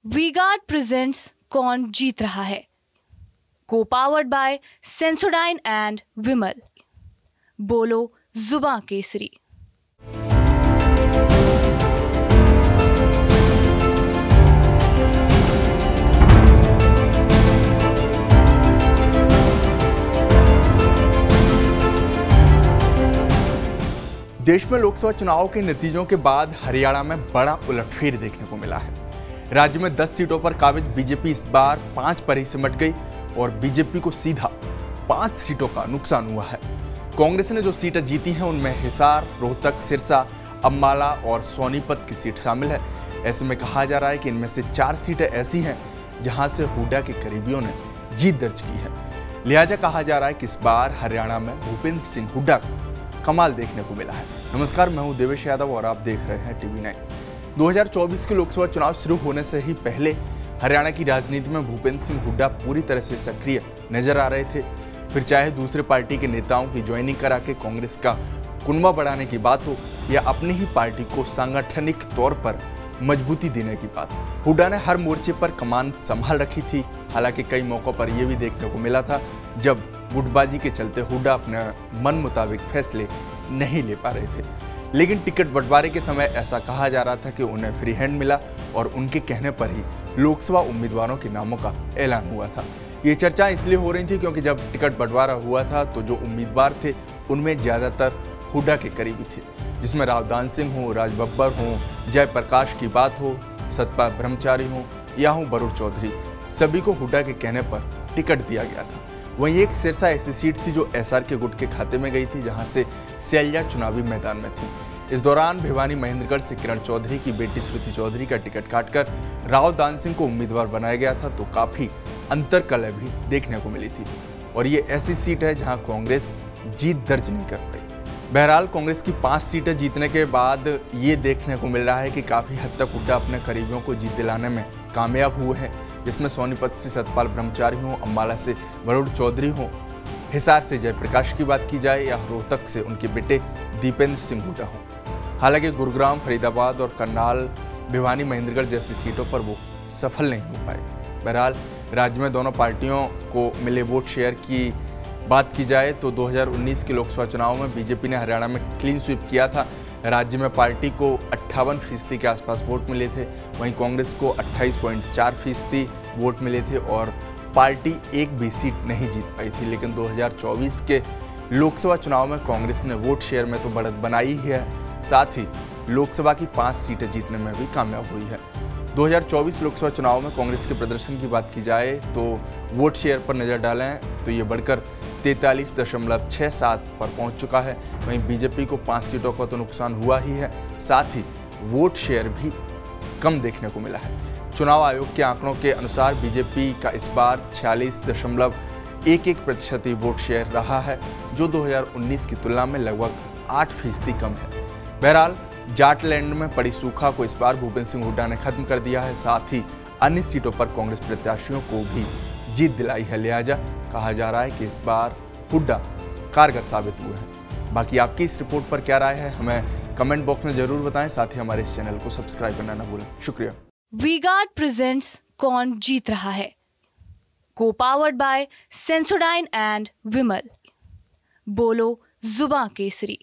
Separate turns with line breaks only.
V-Guard presents कौन जीत रहा है, को पावर्ड बाय सेंसोडाइन एंड विमल। बोलो जुबां केसरी।
देश में लोकसभा चुनाव के नतीजों के बाद हरियाणा में बड़ा उलटफेर देखने को मिला है। राज्य में 10 सीटों पर काबिज बीजेपी इस बार 5 पर ही सिमट गई और बीजेपी को सीधा 5 सीटों का नुकसान हुआ है। कांग्रेस ने जो सीटें जीती हैं उनमें हिसार, रोहतक, सिरसा, अम्बाला और सोनीपत की सीट शामिल है। ऐसे में कहा जा रहा है कि इनमें से 4 सीटें ऐसी हैं जहां से हुड्डा के करीबियों ने जीत दर्ज की है। लिहाजा कहा जा रहा है कि इस बार हरियाणा में भूपेंद्र सिंह हुड्डा को कमाल देखने को मिला है। नमस्कार, मैं हूं देवेश यादव और आप देख रहे हैं टीवी 9। 2024 के लोकसभा चुनाव शुरू होने से ही पहले हरियाणा की राजनीति में भूपेंद्र सिंह हुड्डा पूरी तरह से सक्रिय नजर आ रहे थे। फिर चाहे दूसरे पार्टी के नेताओं की ज्वाइनिंग करा के कांग्रेस का कुनबा बढ़ाने की बात हो या अपनी ही पार्टी को सांगठनिक तौर पर मजबूती देने की बात, हुड्डा ने हर मोर्चे पर कमान संभाल रखी थी। हालांकि कई मौकों पर यह भी देखने को मिला था जब गुटबाजी के चलते हुड्डा अपने मन मुताबिक फैसले नहीं ले पा रहे थे। लेकिन टिकट बंटवारे के समय ऐसा कहा जा रहा था कि उन्हें फ्री हैंड मिला और उनके कहने पर ही लोकसभा उम्मीदवारों के नामों का ऐलान हुआ था। ये चर्चा इसलिए हो रही थी क्योंकि जब टिकट बंटवारा हुआ था तो जो उम्मीदवार थे उनमें ज़्यादातर हुड्डा के करीबी थे, जिसमें रावदान सिंह हो, राज बब्बर हो, जयप्रकाश की बात हो, सतपाल ब्रह्मचारी हो या हो वरुण चौधरी, सभी को हुड्डा के कहने पर टिकट दिया गया था। वहीं एक सिरसा ऐसी सीट थी जो एसआर के गुट के खाते में गई थी, जहां से शैलजा चुनावी मैदान में थी। इस दौरान भिवानी महेंद्रगढ़ से किरण चौधरी की बेटी श्रुति चौधरी का टिकट काटकर रावदान सिंह को उम्मीदवार बनाया गया था, तो काफी अंतरकलह भी देखने को मिली थी। और ये ऐसी सीट है जहां कांग्रेस जीत दर्ज नहीं कर पाई। बहरहाल कांग्रेस की 5 सीटें जीतने के बाद ये देखने को मिल रहा है कि काफी हद तक हुड्डा अपने करीबियों को जीत दिलाने में कामयाब हुए हैं, जिसमें सोनीपत से सतपाल ब्रह्मचारी हो, अम्बाला से वरुण चौधरी हो, हिसार से जयप्रकाश की बात की जाए या रोहतक से उनके बेटे दीपेंद्र सिंह हुड्डा हो। हालांकि गुरुग्राम, फरीदाबाद और करनाल, भिवानी, महेंद्रगढ़ जैसी सीटों पर वो सफल नहीं हो पाए। बहरहाल राज्य में दोनों पार्टियों को मिले वोट शेयर की बात की जाए तो 2019 के लोकसभा चुनाव में बीजेपी ने हरियाणा में क्लीन स्वीप किया था। राज्य में पार्टी को 58% के आसपास वोट मिले थे, वहीं कांग्रेस को 28.4% वोट मिले थे और पार्टी एक भी सीट नहीं जीत पाई थी। लेकिन 2024 के लोकसभा चुनाव में कांग्रेस ने वोट शेयर में तो बढ़त बनाई ही है, साथ ही लोकसभा की 5 सीटें जीतने में भी कामयाब हुई है। 2024 लोकसभा चुनाव में कांग्रेस के प्रदर्शन की बात की जाए तो वोट शेयर पर नज़र डालें तो ये बढ़कर 43.67 पर पहुंच चुका है। वहीं बीजेपी को 5 सीटों का तो नुकसान हुआ ही है, साथ ही वोट शेयर भी कम देखने को मिला है। चुनाव आयोग के आंकड़ों के अनुसार बीजेपी का इस बार 46.11% वोट शेयर रहा है, जो 2019 की तुलना में लगभग 8% कम है। बहरहाल जाटलैंड में पड़ी सूखा को इस बार भूपेंद्र सिंह हुड्डा ने खत्म कर दिया है, साथ ही अन्य सीटों पर कांग्रेस प्रत्याशियों को भी जीत दिलाई है। लिहाजा कहा जा रहा है कि इस बार हुड्डा कारगर साबित हुए हैं। बाकी आपकी इस रिपोर्ट पर क्या राय है, हमें कमेंट बॉक्स में जरूर बताएं। साथ ही हमारे इस चैनल को सब्सक्राइब करना ना भूलें। शुक्रिया।
वी-गार्ड प्रेजेंट्स कौन जीत रहा है, को पावर्ड बाय सेंसोडाइन एंड विमल। बोलो जुबां केसरी।